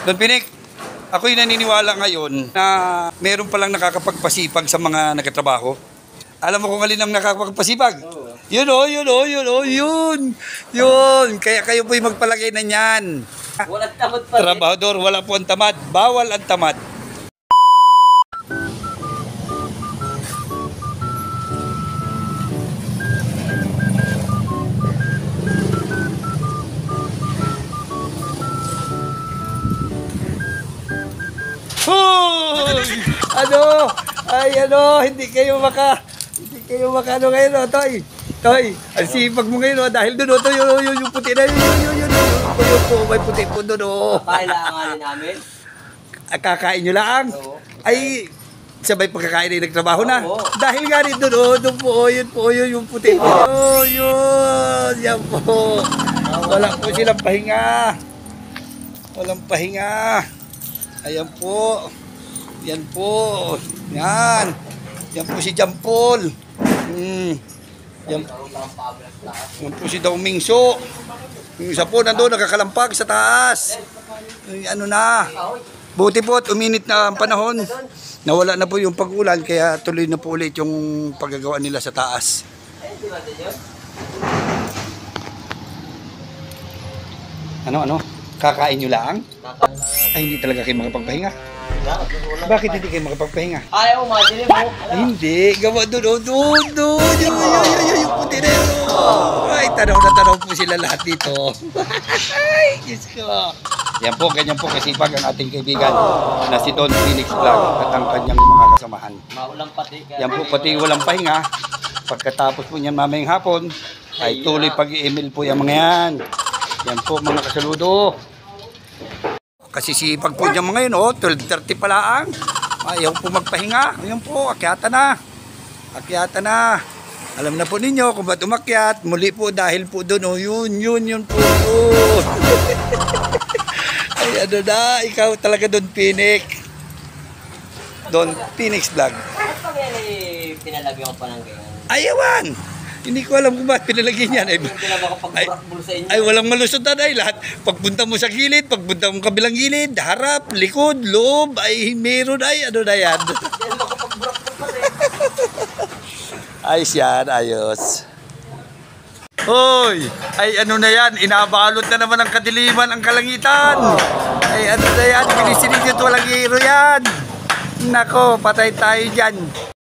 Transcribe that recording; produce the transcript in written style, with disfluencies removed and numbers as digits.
Don Pinik, ako'y naniniwala ngayon na meron palang nakakapagpasipag sa mga nagtatrabaho. Alam mo kung alin ang nakakapagpasipag? Yun. Kaya kayo po'y magpalagay na yan. Walang tamad pa. Trabahador, wala po ang tamad. Bawal ang tamad. Hoy! Hindi kayo ano ngayon, Toy. Toy, ang sipag mo ngayon, dahil doon, yung puti na, yun po, may puti po doon, Kailangan namin. Kakain nyo lang? Oo. Ay, sabay pagkakain ay nagtrabaho na. Oo. Dahil nga rin doon po, yun yung puti po. Yan po. Wala po silang pahinga. Walang pahinga. Ayan po. Yan po. Yan po si Jampol. Yan po si Daumingso. Yung isa po nandun nakakalampag sa taas. Ano na. Buti po at uminit na ang panahon. Nawala na po yung pag-ulan kaya tuloy na po ulit yung paggagawa nila sa taas. Ano? Kakain nyo lang? Ay, hindi talaga kayo makapagpahinga. Bakit hindi kayo makapagpahinga? Ayaw, madilim mo. Hindi, gawa doon. Yung puti na yun. Ay, tanaw po sila lahat dito. Ay, Diyos ko. Yan po, ganyan po kasipag ang ating kaibigan na si Don Phoenix Vlog at ang kanyang mga kasamahan. Maulang pati. Yan po, pati walang pahinga. Pagkatapos po niyan mamayang hapon, ay tuloy pag-email po yung mga yan. Yan po mga kasaludo. Kasi sipag po niyan mga yun, 12:30 pa lang. Ayaw po magpahinga. Yan po, akyatan na. Alam na po ninyo kung ba't umakyat. Muli po dahil po doon, yun po. Ay, ano na, ikaw talaga Don Pinik. Don Phoenix Vlog. Bakit pag yan pinalagyan ko pa ng ganyan? Ayawan! Hindi ko alam kung bakit pinalagyan yan. Hindi na makapag-burakbul sa inyo. Ay, walang malusot na dahil lahat. Pagpunta mo sa gilid, pagpunta mo kabilang gilid, harap, likod, loob, ay meron ay, ano na yan. Hindi na makapag-burakbul pa rin. Ayos yan, ayos. Hoy! Ay ano na yan, inabalot na naman ang kadiliman ang kalangitan. Ay ano na yan, pinisinigit walang hero yan. Nako, patay tayo dyan.